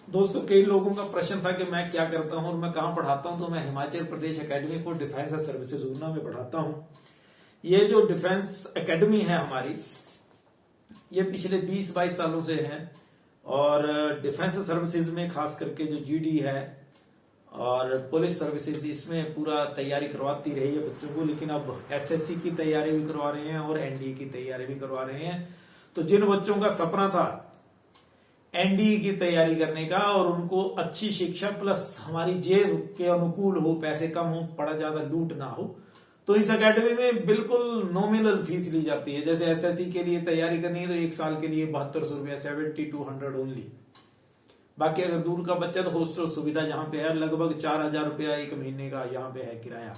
दोस्तों, कई लोगों का प्रश्न था कि मैं क्या करता हूं और मैं कहां पढ़ाता हूं। तो मैं Himachal Pradesh academy for defence services Una में पढ़ाता हूं। ये जो डिफेंस एकेडमी है हमारी, ये पिछले 20-22 सालों से है और डिफेंस सर्विसेज में खास करके जो जीडी है और पुलिस सर्विसेज, इसमें पूरा तैयारी करवाती रही है बच्चों को। लेकिन अब एसएससी की तैयारी भी करवा रहे हैं और एनडीए की तैयारी भी करवा रहे हैं। तो जिन बच्चों का सपना था एनडीए की तैयारी करने का और उनको अच्छी शिक्षा प्लस हमारी जेब के अनुकूल हो, पैसे कम हो, पड़ा ज्यादा लूट ना हो, तो इस एकेडमी में बिल्कुल नॉमिनल फीस ली जाती है। जैसे एसएससी के लिए तैयारी करनी है तो एक साल के लिए 7200 रुपया, 7200 ओनली। बाकी अगर दूर का बच्चा तो हॉस्टल सुविधा जहां पे है, लगभग 4000 रुपया एक महीने का यहाँ पे है किराया।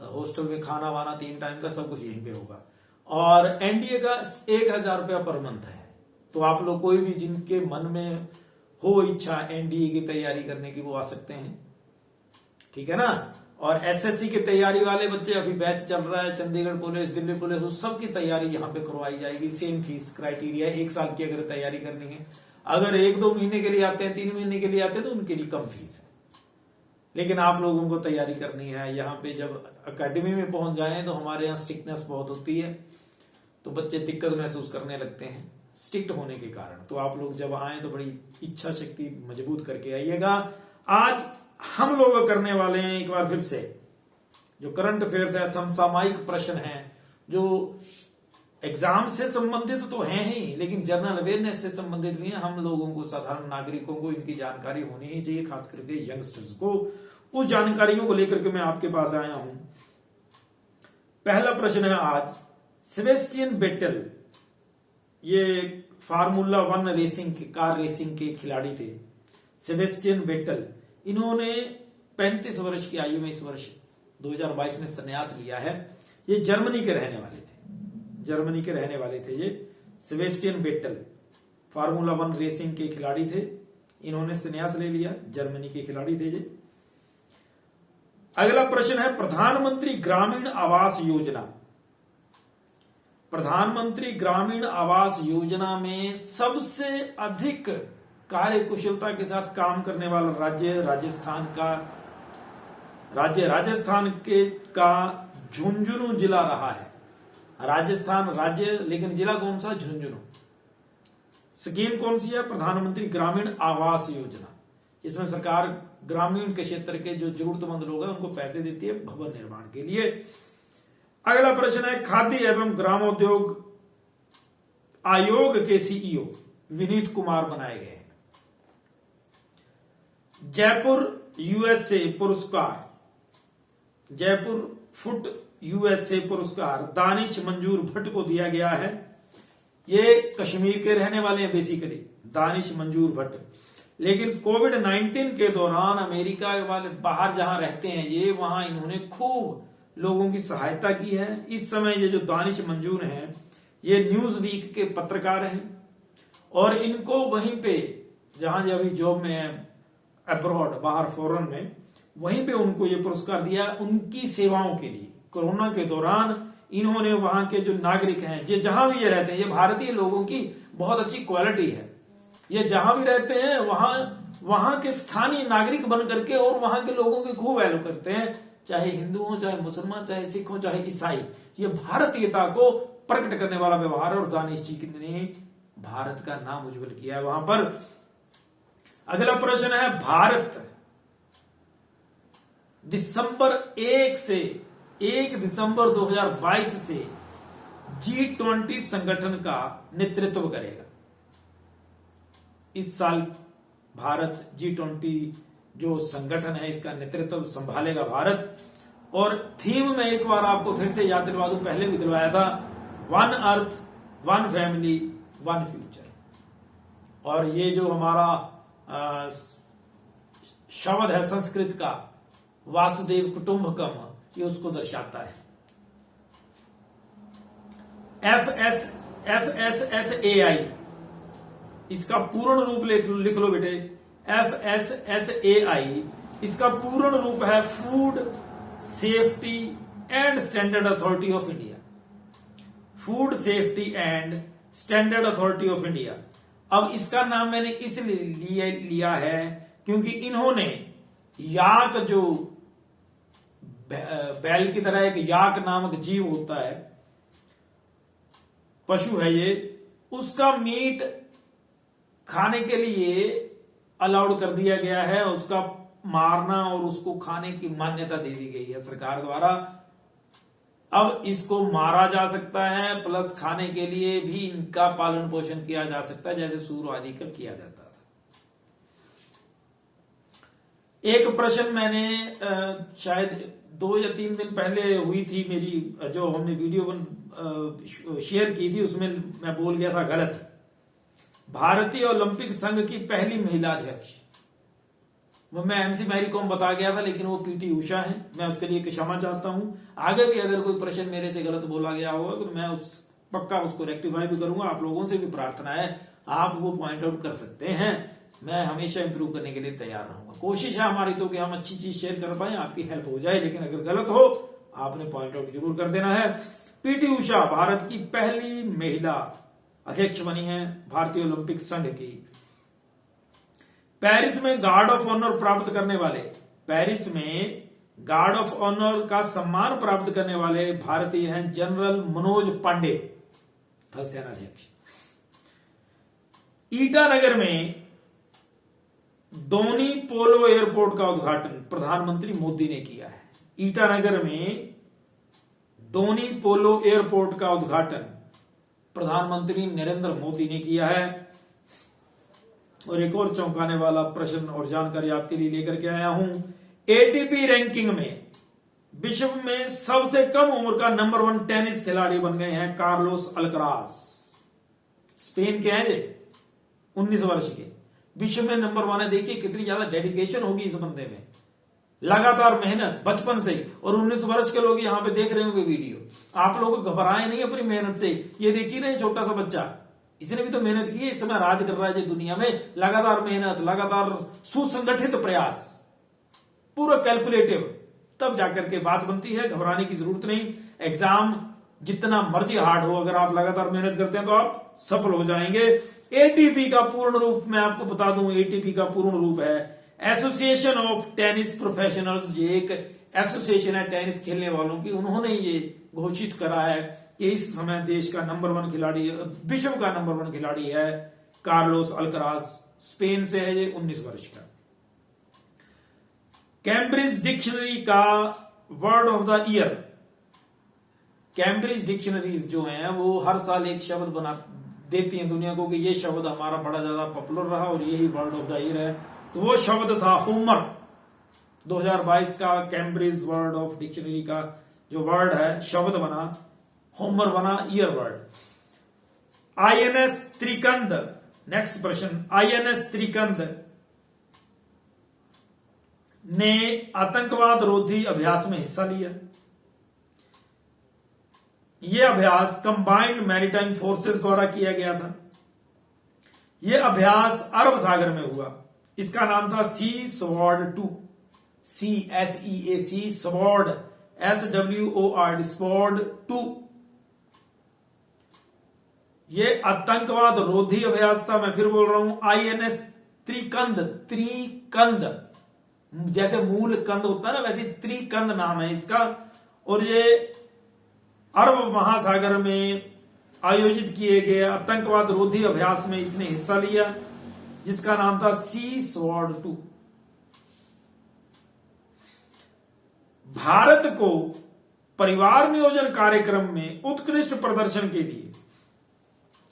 हॉस्टल में खाना वाना 3 टाइम का सब कुछ यहीं पे होगा। और एनडीए का 1000 रुपया पर मंथ है। तो आप लोग कोई भी जिनके मन में हो इच्छा एनडीए की तैयारी करने की, वो आ सकते हैं, ठीक है ना। और एसएससी की तैयारी वाले बच्चे, अभी बैच चल रहा है चंडीगढ़ पुलिस, दिल्ली पुलिस, उस सब की तैयारी यहाँ पे करवाई जाएगी। सेम फीस क्राइटेरिया, 1 साल की अगर तैयारी करनी है। अगर 1-2 महीने के लिए आते हैं, 3 महीने के लिए आते हैं, तो उनके लिए कम फीस है। लेकिन आप लोगों को तैयारी करनी है। यहाँ पे जब अकेडमी में पहुंच जाए तो हमारे यहाँ स्ट्रिक्टनेस बहुत होती है, तो बच्चे दिक्कत महसूस करने लगते हैं स्ट्रिक्ट होने के कारण। तो आप लोग जब आए तो बड़ी इच्छा शक्ति मजबूत करके आइएगा। आज हम लोग करने वाले हैं एक बार फिर से जो करंट अफेयर्स है, समसामयिक प्रश्न है, जो एग्जाम से संबंधित तो हैं ही, लेकिन जनरल अवेयरनेस से संबंधित भी है। हम लोगों को, साधारण नागरिकों को इनकी जानकारी होनी ही चाहिए, खास करके यंगस्टर्स को। उस जानकारियों को लेकर के मैं आपके पास आया हूं। पहला प्रश्न है आज, सेबेस्टियन वेटेल, ये फार्मूला 1 रेसिंग के, कार रेसिंग के खिलाड़ी थे, सेबेस्टियन वेटेल। इन्होंने 35 वर्ष की आयु में इस वर्ष 2022 में संन्यास लिया है। ये जर्मनी के रहने वाले थे, ये सेबेस्टियन वेटेल फार्मूला 1 रेसिंग के खिलाड़ी थे। इन्होंने संन्यास ले लिया, जर्मनी के खिलाड़ी थे ये। अगला प्रश्न है, प्रधानमंत्री ग्रामीण आवास योजना। प्रधानमंत्री ग्रामीण आवास योजना में सबसे अधिक कार्य कुशलता के साथ काम करने वाला राज्य राजस्थान का झुंझुनू जिला रहा है। राजस्थान राज्य, लेकिन जिला कौन सा? झुंझुनू। स्कीम कौन सी है? प्रधानमंत्री ग्रामीण आवास योजना। इसमें सरकार ग्रामीण के क्षेत्र के जो जरूरतमंद लोग हैं उनको पैसे देती है भवन निर्माण के लिए। अगला प्रश्न है, खाद्य एवं ग्रामोद्योग आयोग के सीईओ विनीत कुमार बनाए गए हैं। जयपुर फूड यूएसए पुरस्कार दानिश मंजूर भट्ट को दिया गया है। ये कश्मीर के रहने वाले हैं बेसिकली, दानिश मंजूर भट्ट। लेकिन कोविड-19 के दौरान अमेरिका वाले बाहर जहां रहते हैं ये, वहां इन्होंने खूब लोगों की सहायता की है। इस समय ये जो दानिश मंजूर हैं, ये न्यूज वीक के पत्रकार हैं और इनको वहीं पे जहां अभी जॉब में है, अब्रॉड, बाहर फॉरेन में, वहीं पे उनको ये पुरस्कार दिया उनकी सेवाओं के लिए। कोरोना के दौरान इन्होंने वहां के जो नागरिक हैं, ये जहां भी ये रहते हैं, ये भारतीय लोगों की बहुत अच्छी क्वालिटी है। ये जहां भी रहते हैं वहां के स्थानीय नागरिक बन करके और वहां के लोगों की खूब वैल्यू करते हैं, चाहे हिंदू हो, चाहे मुसलमान, चाहे सिख हो, चाहे ईसाई। ये भारतीयता को प्रकट करने वाला व्यवहार है और दानिश जी ने भारत का नाम उज्जवल किया है वहां पर। अगला प्रश्न है, भारत 1 दिसंबर 2022 से G20 संगठन का नेतृत्व करेगा। इस साल भारत G20 जो संगठन है इसका नेतृत्व संभालेगा भारत। और थीम में एक बार आपको फिर से याद दिलवा दूं, पहले भी दिलवाया था, 1 अर्थ 1 फैमिली 1 फ्यूचर। और ये जो हमारा शब्द है संस्कृत का, वासुदेव कुटुंबकम, ये उसको दर्शाता है। FSSAI, इसका पूर्ण रूप लिख लो बेटे, FSSAI इसका पूर्ण रूप है food safety and standard authority of India. Food safety and standard authority of India. अब इसका नाम मैंने इसलिए लिया है क्योंकि इन्होंने याक, जो बैल की तरह एक याक नामक जीव होता है, पशु है ये, उसका मीट खाने के लिए अलाउड कर दिया गया है। उसका मारना और उसको खाने की मान्यता दे दी गई है सरकार द्वारा। अब इसको मारा जा सकता है, प्लस खाने के लिए भी इनका पालन पोषण किया जा सकता है, जैसे सूर आदि का किया जाता था। एक प्रश्न मैंने शायद 2 या 3 दिन पहले हुई थी मेरी, जो हमने वीडियो शेयर की थी, उसमें मैं बोल गया था गलत। भारतीय ओलंपिक संघ की पहली महिला अध्यक्ष, मैं एमसी मैरी कॉम बता गया था, लेकिन वो पीटी उषा है। मैं उसके लिए क्षमा चाहता हूं। आगे भी अगर कोई प्रश्न मेरे से गलत बोला गया होगा तो मैं पक्का उसको रेक्टिफाई भी करूंगा। आप लोगों से भी प्रार्थना है, आप वो पॉइंट आउट कर सकते हैं। मैं हमेशा इंप्रूव करने के लिए तैयार रहूंगा। कोशिश है हमारी तो कि हम अच्छी चीज शेयर कर पाए, आपकी हेल्प हो जाए, लेकिन अगर गलत हो आपने पॉइंट आउट जरूर कर देना है। पीटी उषा भारत की पहली महिला अध्यक्ष बनी है भारतीय ओलंपिक संघ की। पेरिस में गार्ड ऑफ ऑनर प्राप्त करने वाले, पेरिस में गार्ड ऑफ ऑनर का सम्मान प्राप्त करने वाले भारतीय हैं जनरल मनोज पांडे, थल सेनाध्यक्ष। ईटानगर में डोनी पोलो एयरपोर्ट का उद्घाटन प्रधानमंत्री मोदी ने किया है। ईटानगर में डोनी पोलो एयरपोर्ट का उद्घाटन प्रधानमंत्री नरेंद्र मोदी ने किया है। और एक और चौंकाने वाला प्रश्न और जानकारी आपके लिए लेकर के आया हूं। एटीपी रैंकिंग में विश्व में सबसे कम उम्र का नंबर 1 टेनिस खिलाड़ी बन गए हैं कार्लोस अल्कराज। स्पेन के हैं ये, 19 वर्ष के, विश्व में नंबर 1 है। देखिए कितनी ज्यादा डेडिकेशन होगी इस बंदे में, लगातार मेहनत बचपन से ही। और 19 वर्ष के लोग यहां पे देख रहे होंगे वीडियो, आप लोग घबराए नहीं अपनी मेहनत से। ये देखिए ना, छोटा सा बच्चा, इसने भी तो मेहनत की है, इस समय राज कर रहा है दुनिया में। लगातार मेहनत, लगातार सुसंगठित प्रयास, पूरा कैलकुलेटिव, तब जाकर के बात बनती है। घबराने की जरूरत नहीं। एग्जाम जितना मर्जी हार्ड हो, अगर आप लगातार मेहनत करते हैं तो आप सफल हो जाएंगे। एटीपी का पूर्ण रूप मैं आपको बता दूं, एटीपी का पूर्ण रूप है एसोसिएशन ऑफ टेनिस प्रोफेशनल्स। ये एक एसोसिएशन है टेनिस खेलने वालों की। उन्होंने ये घोषित करा है कि इस समय देश का नंबर 1 खिलाड़ी, विश्व का नंबर 1 खिलाड़ी है कार्लोस अल्कराज। स्पेन से है ये, 19 वर्ष का। कैम्ब्रिज डिक्शनरी का word of the year, Cambridge dictionaries जो हैं वो हर साल एक शब्द बना देती हैं दुनिया को कि ये शब्द हमारा बड़ा ज्यादा पॉपुलर रहा और यही वर्ड ऑफ द ईयर है। तो वो शब्द था होमर। 2022 का कैम्ब्रिज वर्ड ऑफ डिक्शनरी का जो वर्ड है, शब्द बना होमर, बना ईयर वर्ड। आईएनएस त्रिकंद, नेक्स्ट प्रश्न, आईएनएस त्रिकंद ने आतंकवाद रोधी अभ्यास में हिस्सा लिया। यह अभ्यास कंबाइंड मैरीटाइम फोर्सेस द्वारा किया गया था। यह अभ्यास अरब सागर में हुआ। इसका नाम था sea sword 2, CSEAC sword, SWORD sword 2। यह आतंकवाद रोधी अभ्यास था। मैं फिर बोल रहा हूं, आईएनएस त्रिकंद, त्रिकंद जैसे मूल कंद होता है ना, वैसे त्रिकंद नाम है इसका। और ये अरब महासागर में आयोजित किए गए आतंकवाद रोधी अभ्यास में इसने हिस्सा लिया, जिसका नाम था सी स्वॉर्ड 2। भारत को परिवार नियोजन कार्यक्रम में उत्कृष्ट प्रदर्शन के लिए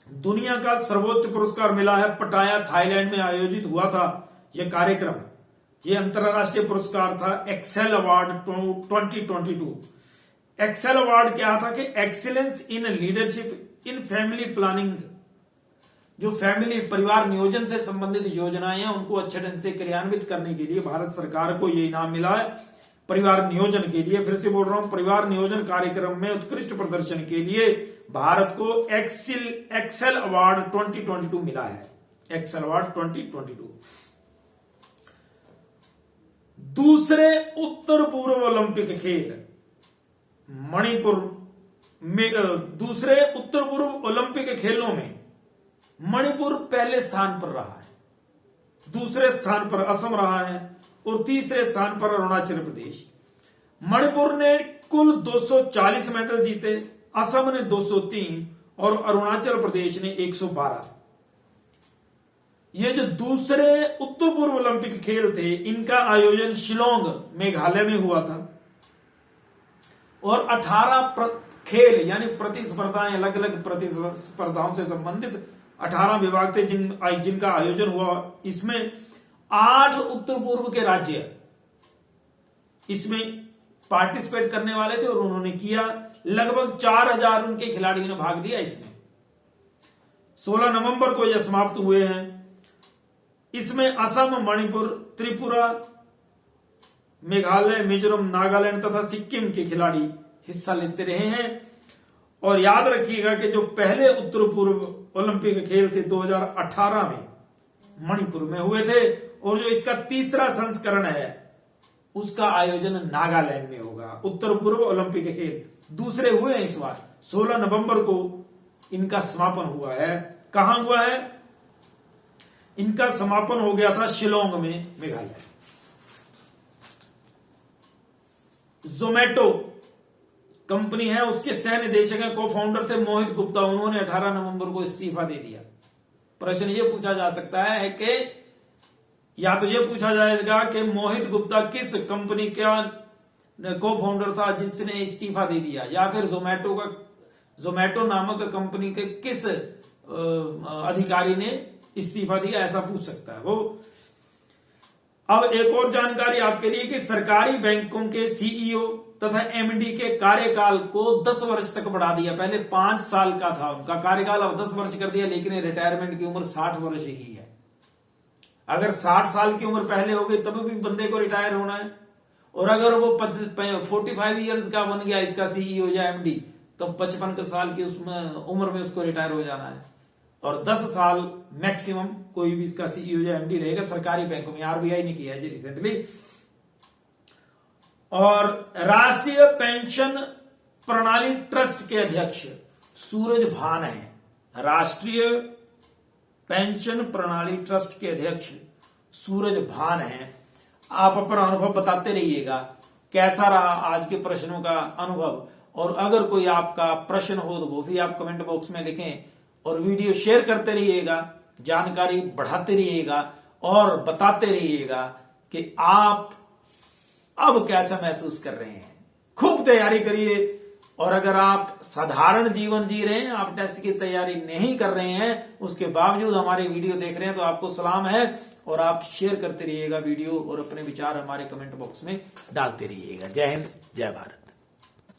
दुनिया का सर्वोच्च पुरस्कार मिला है। पटाया, थाईलैंड में आयोजित हुआ था यह कार्यक्रम। यह अंतरराष्ट्रीय पुरस्कार था एक्सेल अवार्ड 2022। एक्सेल अवार्ड क्या था कि excellence in leadership in family planning, जो फैमिली परिवार नियोजन से संबंधित योजनाएं हैं उनको अच्छे ढंग से क्रियान्वित करने के लिए भारत सरकार को यह इनाम मिला है परिवार नियोजन के लिए। फिर से बोल रहा हूं, परिवार नियोजन कार्यक्रम में उत्कृष्ट प्रदर्शन के लिए भारत को एक्सेल अवार्ड 2022 मिला है। Excel award 2022। दूसरे उत्तर पूर्व ओलंपिक खेल मणिपुर में, दूसरे उत्तर पूर्व ओलंपिक खेलों में मणिपुर पहले स्थान पर रहा है, दूसरे स्थान पर असम रहा है और तीसरे स्थान पर अरुणाचल प्रदेश। मणिपुर ने कुल 240 मेडल जीते, असम ने 203 और अरुणाचल प्रदेश ने 112। ये जो दूसरे उत्तर पूर्व ओलंपिक खेल थे, इनका आयोजन शिलोंग मेघालय में हुआ था और 18 खेल यानी प्रतिस्पर्धाएं, अलग अलग प्रतिस्पर्धाओं से संबंधित 18 विभाग थे जिनका आयोजन हुआ। इसमें 8 उत्तर पूर्व के राज्य इसमें पार्टिसिपेट करने वाले थे और उन्होंने किया। लगभग 4000 उनके खिलाड़ियों ने भाग लिया। इसमें 16 नवंबर को यह समाप्त हुए हैं। इसमें असम, मणिपुर, त्रिपुरा, मेघालय, मिजोरम, नागालैंड तथा सिक्किम के खिलाड़ी हिस्सा लेते रहे हैं। और याद रखिएगा कि जो पहले उत्तर पूर्व ओलंपिक खेल थे 2018 में मणिपुर में हुए थे और जो इसका तीसरा संस्करण है उसका आयोजन नागालैंड में होगा। उत्तर पूर्व ओलंपिक खेल दूसरे हुए हैं इस बार। 16 नवंबर को इनका समापन हुआ है। कहां हुआ है? इनका समापन हो गया था शिलोंग में, मेघालय। जोमेटो कंपनी है, उसके सह निदेशक हैं, को फाउंडर थे मोहित गुप्ता। उन्होंने 18 नवंबर को इस्तीफा दे दिया। प्रश्न यह पूछा जा सकता है कि या तो यह पूछा जाएगा कि मोहित गुप्ता किस कंपनी का को फाउंडर था जिसने इस्तीफा दे दिया, या फिर जोमेटो नामक कंपनी के किस अधिकारी ने इस्तीफा दिया, ऐसा पूछ सकता है वो। अब एक और जानकारी आपके लिए कि सरकारी बैंकों के सीईओ तथा एमडी के कार्यकाल को 10 वर्ष तक बढ़ा दिया। पहले 5 साल का था उनका कार्यकाल, अब 10 वर्ष कर दिया, लेकिन रिटायरमेंट की उम्र 60 वर्ष ही है। अगर 60 साल की उम्र पहले हो गई तभी भी बंदे को रिटायर होना है, और अगर वो 45 ईयर्स का बन गया इसका सीईओ या एमडी, तो 55 साल की उसमें उम्र में उसको रिटायर हो जाना है। और 10 साल मैक्सिमम कोई भी इसका सीईओ या एमडी रहेगा सरकारी बैंकों में। आरबीआई ने किया है जी रिसेंटली। और राष्ट्रीय पेंशन प्रणाली ट्रस्ट के अध्यक्ष सूरज भान है। राष्ट्रीय पेंशन प्रणाली ट्रस्ट के अध्यक्ष सूरज भान है। आप अपना अनुभव बताते रहिएगा, कैसा रहा आज के प्रश्नों का अनुभव। और अगर कोई आपका प्रश्न हो तो वो भी आप कमेंट बॉक्स में लिखें, और वीडियो शेयर करते रहिएगा, जानकारी बढ़ाते रहिएगा और बताते रहिएगा कि आप अब कैसा महसूस कर रहे हैं। खूब तैयारी करिए। और अगर आप साधारण जीवन जी रहे हैं, आप टेस्ट की तैयारी नहीं कर रहे हैं, उसके बावजूद हमारे वीडियो देख रहे हैं, तो आपको सलाम है। और आप शेयर करते रहिएगा वीडियो और अपने विचार हमारे कमेंट बॉक्स में डालते रहिएगा। जय हिंद, जय भारत।